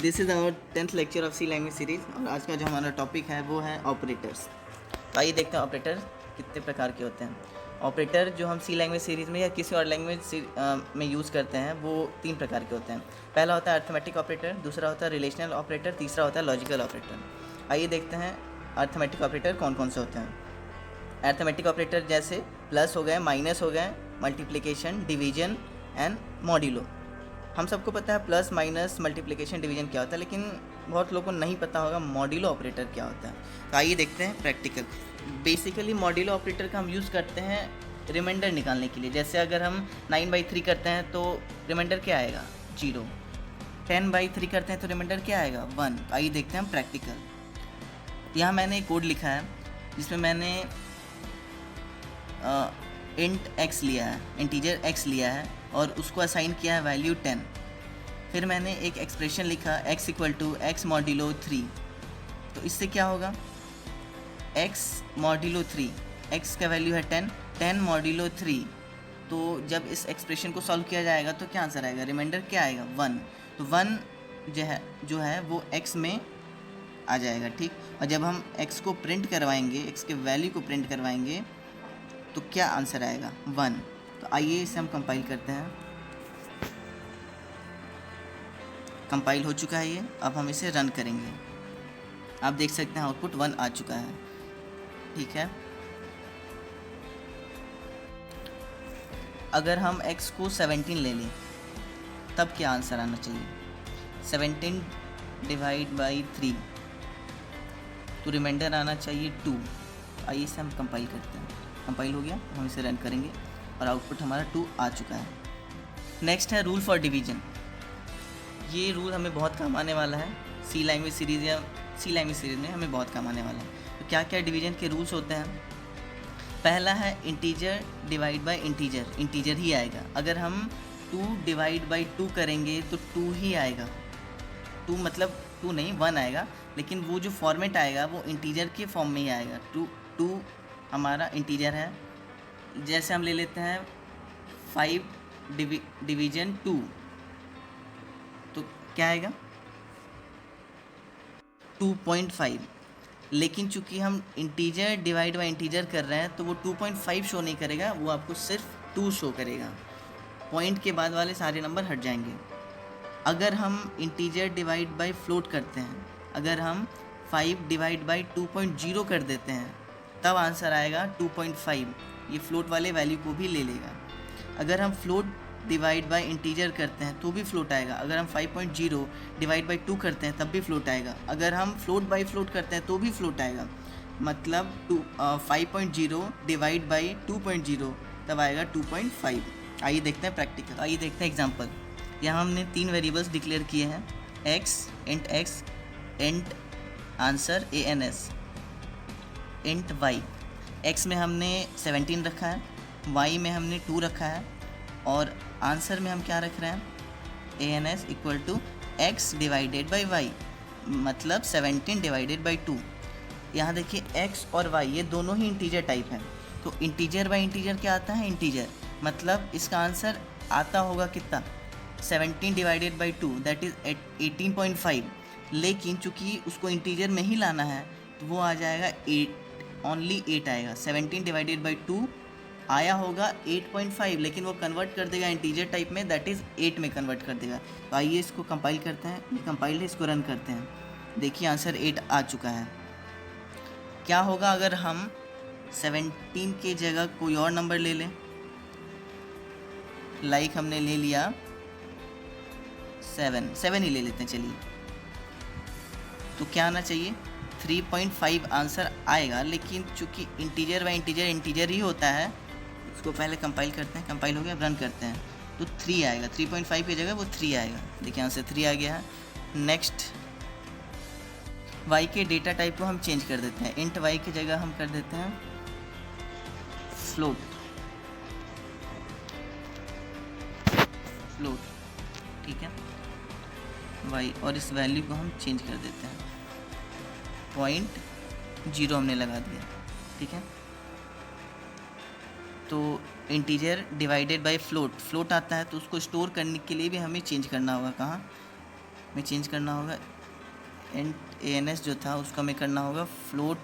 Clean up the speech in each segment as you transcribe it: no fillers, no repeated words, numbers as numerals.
This is our 10th lecture of C language series और आज का जो हमारा टॉपिक है वो है ऑपरेटर्स। तो आइए देखते हैं ऑपरेटर कितने प्रकार के होते हैं। ऑपरेटर जो हम सी लैंग्वेज सीरीज़ में या किसी और लैंग्वेज में यूज़ करते हैं वो 3 प्रकार के होते हैं। पहला होता है अर्थमेटिक ऑपरेटर, दूसरा होता है रिलेशनल ऑपरेटर, तीसरा होता है लॉजिकल ऑपरेटर। आइए देखते हैं अर्थमेटिक ऑपरेटर कौन कौन से होते हैं। अर्थमेटिक ऑपरेटर जैसे प्लस हो गए, माइनस हो गए, मल्टीप्लिकेशन, डिवीजन एंड मॉड्यूलो। हम सबको पता है प्लस माइनस मल्टीप्लिकेशन डिवीजन क्या होता है, लेकिन बहुत लोगों को नहीं पता होगा मॉड्यूलो ऑपरेटर क्या होता है। तो आइए देखते हैं प्रैक्टिकल। बेसिकली मॉड्यूलो ऑपरेटर का हम यूज़ करते हैं रिमाइंडर निकालने के लिए। जैसे अगर हम 9/3 करते हैं तो रिमाइंडर क्या आएगा 0, 10/3 करते हैं तो रिमाइंडर क्या आएगा 1। आइए देखते हैं हम प्रैक्टिकल। यहाँ मैंने एक कोड लिखा है जिसमें मैंने इंट x लिया है, इंटीजर x लिया है और उसको असाइन किया है वैल्यू 10। फिर मैंने एक एक्सप्रेशन लिखा x = x मॉड्यूलो 3। तो इससे क्या होगा x मॉड्यूलो 3, x का वैल्यू है 10, 10 मॉड्यूलो 3। तो जब इस एक्सप्रेशन को सॉल्व किया जाएगा तो क्या आंसर आएगा, रिमाइंडर क्या आएगा 1। तो 1 जो है वो x में आ जाएगा, ठीक। और जब हम x को प्रिंट करवाएंगे, x के वैल्यू को प्रिंट करवाएंगे तो क्या आंसर आएगा 1। तो आइए इसे हम कंपाइल करते हैं। कंपाइल हो चुका है ये, अब हम इसे रन करेंगे। आप देख सकते हैं आउटपुट 1 आ चुका है, ठीक है। अगर हम x को 17 ले लें तब क्या आंसर आना चाहिए, 17/3 तो रिमाइंडर आना चाहिए 2। आइए इसे हम कंपाइल करते हैं। कंपाइल हो गया, हम इसे रन करेंगे और आउटपुट हमारा 2 आ चुका है। नेक्स्ट है रूल फॉर डिवीजन। ये रूल हमें बहुत काम आने वाला है सी लैंग्वेज सीरीज़ में हमें बहुत काम आने वाला है। तो क्या क्या डिवीजन के रूल्स होते हैं। पहला है integer divide by integer, integer ही आएगा। अगर हम 2 डिवाइड बाई 2 करेंगे तो 2 ही आएगा, 2 मतलब 2 नहीं 1 आएगा, लेकिन वो जो फॉर्मेट आएगा वो इंटीजर के फॉर्म में ही आएगा। 2 हमारा इंटीजर है। जैसे हम ले लेते हैं 5 डिवीजन 2, तो क्या आएगा 2.5। लेकिन चूंकि हम इंटीजर डिवाइड बाय इंटीजर कर रहे हैं तो वो 2.5 शो नहीं करेगा, वो आपको सिर्फ 2 शो करेगा। पॉइंट के बाद वाले सारे नंबर हट जाएंगे। अगर हम इंटीजर डिवाइड बाय फ्लोट करते हैं, अगर हम 5 डिवाइड बाई 2.0 कर देते हैं तब आंसर आएगा 2.5। ये फ्लोट वाले वैल्यू को भी ले लेगा। अगर हम फ्लोट डिवाइड बाय इंटीजर करते हैं तो भी फ्लोट आएगा। अगर हम 5.0 डिवाइड बाई 2 करते हैं तब भी फ्लोट आएगा। अगर हम फ्लोट बाई फ्लोट करते हैं तो भी फ्लोट आएगा। मतलब 5.0 डिवाइड बाई 2.0 तब आएगा 2.5। आइए देखते हैं प्रैक्टिकल, आइए देखते हैं एग्जाम्पल। यहाँ हमने 3 वेरिएबल्स डिक्लेयर किए हैं, x, int answer ans, int y। x में हमने 17 रखा है, y में हमने 2 रखा है और आंसर में हम क्या रख रहे हैं ans = x divided by y, मतलब 17 डिवाइडेड बाई 2। यहाँ देखिए x और y ये दोनों ही इंटीजर टाइप हैं। तो इंटीजर बाई इंटीजर क्या आता है, इंटीजर, मतलब इसका आंसर आता होगा कितना 17 डिवाइडेड बाई 2 दैट इज़ 18.5। लेकिन चूँकि उसको इंटीजर में ही लाना है तो वो आ जाएगा 8, ओनली 8 आएगा। 17 डिवाइडेड बाई 2 आया होगा 8.5, लेकिन वो कन्वर्ट कर देगा इंटीजर टाइप में, दैट इज़ 8 में कन्वर्ट कर देगा। तो आइए इसको कंपाइल करते हैं। ये कंपाइल है, इसको रन करते हैं। देखिए आंसर 8 आ चुका है। क्या होगा अगर हम 17 के जगह कोई और नंबर ले लें, लाइक हमने ले लिया 7 ही ले लेते हैं चलिए। तो क्या आना चाहिए 3.5 आंसर आएगा, लेकिन चूँकि इंटीजर बाई इंटीजर ही होता है। इसको पहले कंपाइल करते हैं। कंपाइल हो गया, रन करते हैं तो 3 आएगा। 3.5 की जगह वो 3 आएगा। देखिए आंसर 3 आ गया है। नेक्स्ट y के डेटा टाइप को हम चेंज कर देते हैं। इंट y की जगह हम कर देते हैं फ्लोट, ठीक है y, और इस वैल्यू को हम चेंज कर देते हैं 0.0 हमने लगा दिया, ठीक है। तो इंटीजर डिवाइडेड बाय फ्लोट आता है तो उसको स्टोर करने के लिए भी हमें चेंज करना होगा कहाँ, में चेंज करना होगा। इंट ANS जो था उसका हमें करना होगा फ्लोट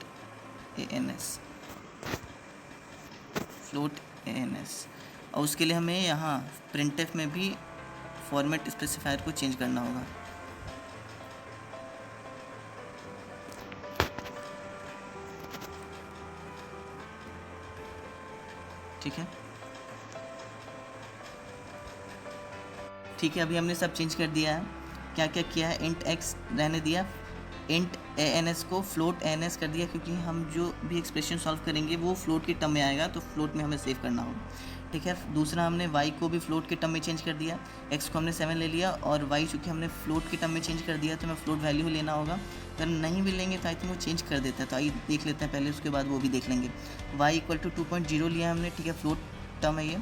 ANS, और उसके लिए हमें यहाँ प्रिंटफ में भी फॉर्मेट स्पेसिफायर को चेंज करना होगा। ठीक है, अभी हमने सब चेंज कर दिया है। क्या क्या किया है, इंट x रहने दिया, इंट ANS को फ्लोट ANS कर दिया, क्योंकि हम जो भी एक्सप्रेशन सॉल्व करेंगे वो फ्लोट के टर्म में आएगा, तो फ्लोट में हमें सेव करना होगा। ठीक है, दूसरा हमने y को भी फ्लोट के टर्म में चेंज कर दिया, x को हमने 7 ले लिया, और y चूँकि हमने फ्लोट के टर्म में चेंज कर दिया तो हमें फ्लोट वैल्यू लेना होगा। अगर नहीं भी लेंगे तो आई थिंक वो चेंज कर देता है, तो आइए देख लेते हैं पहले, उसके बाद वो भी देख लेंगे। y = 2.0 लिया हमने, ठीक है, फ्लोट टर्म है ये।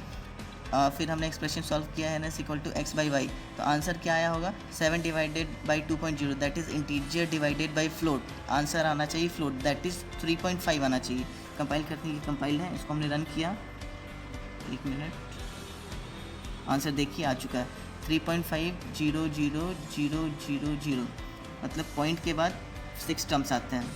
फिर हमने एक्सप्रेशन सॉल्व किया है NS = x/y, तो आंसर क्या आया होगा 7 / 2.0, that is integer divided by float. Answer आना चाहिए फ्लोट, दैट इज़ 3.5 आना चाहिए। कंपाइल करते हैं, कंपाइल है, इसको हमने रन किया, 1 मिनट, आंसर देखिए आ चुका है 3.50000, मतलब पॉइंट के बाद 6 टर्म्स आते हैं।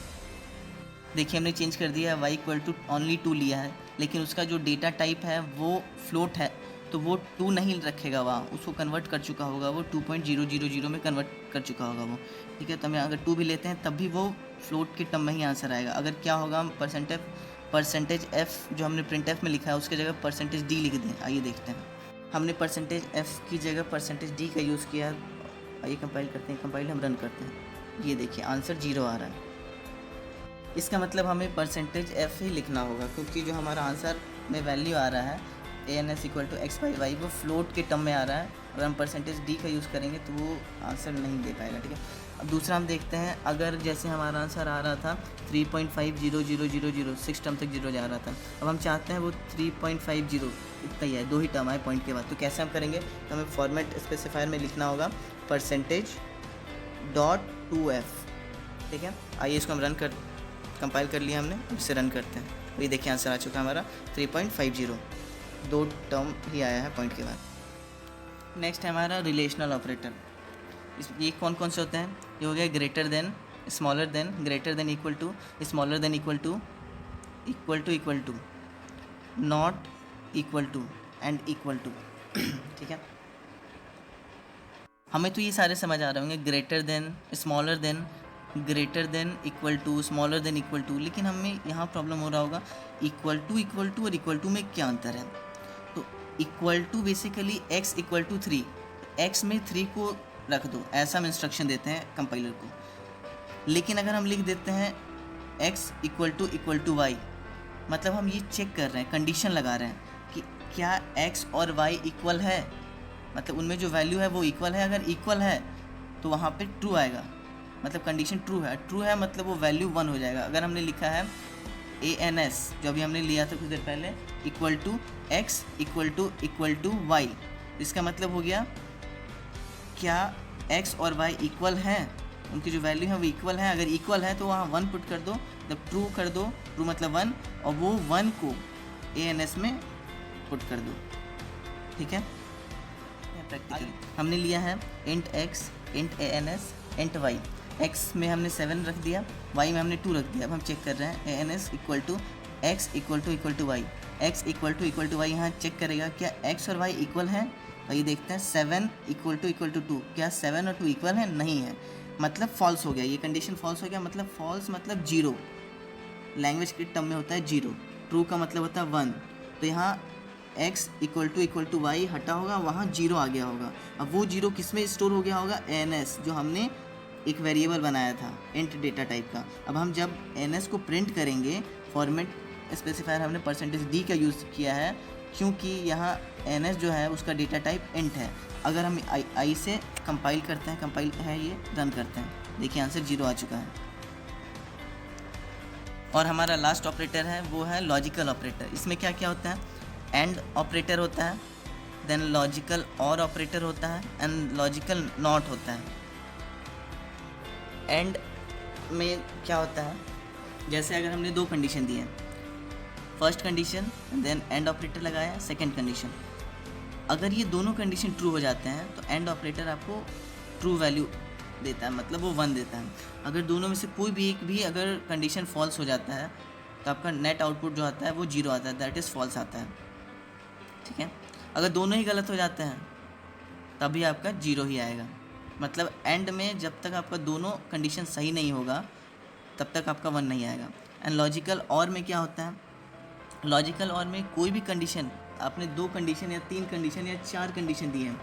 देखिए हमने चेंज कर दिया है, y = only 2 लिया है, लेकिन उसका जो डेटा टाइप है वो फ्लोट है, तो वो 2 नहीं रखेगा वहाँ, उसको कन्वर्ट कर चुका होगा, वो 2.000 में कन्वर्ट कर चुका होगा वो। ठीक है, तो हमें अगर 2 भी लेते हैं तब भी वो फ्लोट के टर्म में ही आंसर आएगा। अगर क्या होगा, हम परसेंटेज f जो हमने प्रिंटफ में लिखा है उसकी जगह %d लिख दें। आइए देखते हैं, हमने %f की जगह %d का यूज़ किया है। आइए कंपाइल करते हैं, कंपाइल हम रन करते हैं, ये देखिए आंसर 0 आ रहा है। इसका मतलब हमें %f ही लिखना होगा, क्योंकि जो हमारा आंसर में वैल्यू आ रहा है ANS = x/y वो फ्लोट के टर्म में आ रहा है। अगर हम %d का यूज़ करेंगे तो वो आंसर नहीं दे पाएगा। ठीक है, अब दूसरा हम देखते हैं, अगर जैसे हमारा आंसर आ रहा था 3.50000, 6 टर्म तक 0 जा रहा था, अब हम चाहते हैं वो 3.50 इतना ही है, 2 ही टर्म आए पॉइंट के बाद, तो कैसे हम करेंगे, तो हमें फॉर्मेट स्पेसिफायर में लिखना होगा %.2f। ठीक है, आइए इसको हम कंपाइल कर लिया हमने, अब इसे रन करते हैं, तो ये देखिए आंसर आ चुका है हमारा 3.50, 2 टर्म ही आया है पॉइंट के बाद। नेक्स्ट है हमारा रिलेशनल ऑपरेटर। ये कौन कौन से होते हैं, ये हो गया greater than, smaller than, greater than, equal to, smaller than, equal to, not equal to and equal to. ठीक है, हमें तो ये सारे समझ आ रहे होंगे, greater than, smaller than, greater than, equal to, smaller than, equal to, लेकिन हमें यहाँ प्रॉब्लम हो रहा होगा इक्वल टू और इक्वल टू में क्या अंतर है। तो equal to basically x = 3, x में 3 को रख दो, ऐसा हम इंस्ट्रक्शन देते हैं कंपाइलर को। लेकिन अगर हम लिख देते हैं x = y, मतलब हम ये चेक कर रहे हैं, कंडीशन लगा रहे हैं कि क्या x और y इक्वल है, मतलब उनमें जो वैल्यू है वो इक्वल है। अगर इक्वल है तो वहाँ पे ट्रू आएगा, मतलब कंडीशन ट्रू है, मतलब वो वैल्यू 1 हो जाएगा। अगर हमने लिखा है ANS जो अभी हमने लिया था कुछ देर पहले = x = y, इसका मतलब हो गया क्या x और y इक्वल हैं, उनकी जो वैल्यू है वो इक्वल है। अगर इक्वल है तो वहाँ 1 पुट कर दो, जब ट्रू कर दो, ट्रू मतलब 1, और वो 1 को ANS में पुट कर दो। ठीक है, प्रैक्टिकल हमने लिया है int x, int ANS, int y। x में हमने 7 रख दिया, y में हमने 2 रख दिया। अब हम चेक कर रहे हैं ANS = x = y, x = y, यहाँ चेक करेगा क्या x और y इक्वल हैं। तो ये देखते हैं 7 = 2, क्या 7 और 2 इक्वल हैं, नहीं है, मतलब फॉल्स हो गया, ये कंडीशन फॉल्स हो गया। मतलब फॉल्स मतलब 0, लैंग्वेज के टर्म में होता है 0, ट्रू का मतलब होता है 1। तो यहाँ x = y हटा होगा, वहाँ 0 आ गया होगा। अब वो 0 किस में स्टोर हो गया होगा, ANS जो हमने एक वेरिएबल बनाया था इंट डेटा टाइप का। अब हम जब ANS को प्रिंट करेंगे, फॉर्मेट स्पेसिफायर हमने %d का यूज़ किया है, क्योंकि यहाँ ANS जो है उसका डेटा टाइप इंट है। अगर हम i से कंपाइल करते हैं, कंपाइल है ये, रन करते हैं, देखिए आंसर 0 आ चुका है। और हमारा लास्ट ऑपरेटर है वो है लॉजिकल ऑपरेटर। इसमें क्या क्या होता है, एंड ऑपरेटर होता है, देन लॉजिकल और ऑपरेटर होता है, एंड लॉजिकल नॉट होता है। एंड में क्या होता है, जैसे अगर हमने 2 कंडीशन दिए, first condition then and operator लगाया, सेकंड कंडीशन, अगर ये दोनों कंडीशन ट्रू हो जाते हैं तो एंड ऑपरेटर आपको ट्रू वैल्यू देता है, मतलब वो 1 देता है। अगर दोनों में से कोई भी एक भी अगर कंडीशन फॉल्स हो जाता है तो आपका नेट आउटपुट जो आता है वो 0 आता है, दैट इज़ फॉल्स आता है। ठीक है, अगर दोनों ही गलत हो जाते हैं तभी आपका 0 ही आएगा। मतलब एंड में जब तक आपका दोनों कंडीशन सही नहीं होगा तब तक आपका 1 नहीं आएगा। एंड लॉजिकल और में क्या होता है, लॉजिकल और में कोई भी कंडीशन, आपने 2 कंडीशन या 3 कंडीशन या 4 कंडीशन दी है,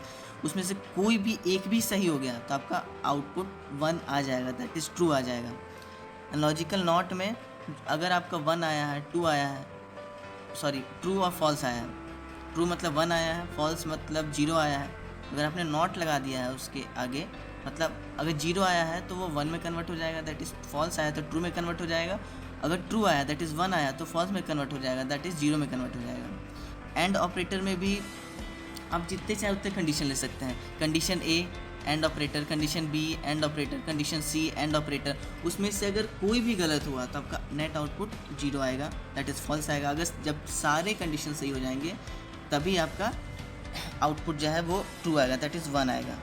उसमें से कोई भी एक भी सही हो गया तो आपका आउटपुट 1 आ जाएगा, दैट इज़ ट्रू आ जाएगा। एंड लॉजिकल नॉट में अगर आपका 1 आया है, 2 आया है, सॉरी ट्रू और फॉल्स आया है, ट्रू मतलब 1 आया है, फॉल्स मतलब 0 आया है, अगर आपने नॉट लगा दिया है उसके आगे, मतलब अगर 0 आया है तो वो 1 में कन्वर्ट हो जाएगा, दैट इज़ फॉल्स आया तो ट्रू में कन्वर्ट हो जाएगा, अगर ट्रू आया दैट इज़ 1 आया तो फॉल्स में कन्वर्ट हो जाएगा, दैट इज़ 0 में कन्वर्ट हो जाएगा। एंड ऑपरेटर में भी आप जितने चाहे उतने कंडीशन ले सकते हैं, condition A and operator, condition B and operator, condition C and operator, उसमें से अगर कोई भी गलत हुआ तो आपका नेट आउटपुट 0 आएगा, दैट इज़ फॉल्स आएगा। अगर जब सारे कंडीशन सही हो जाएंगे तभी आपका आउटपुट जो है वो ट्रू आएगा, दैट इज़ 1 आएगा।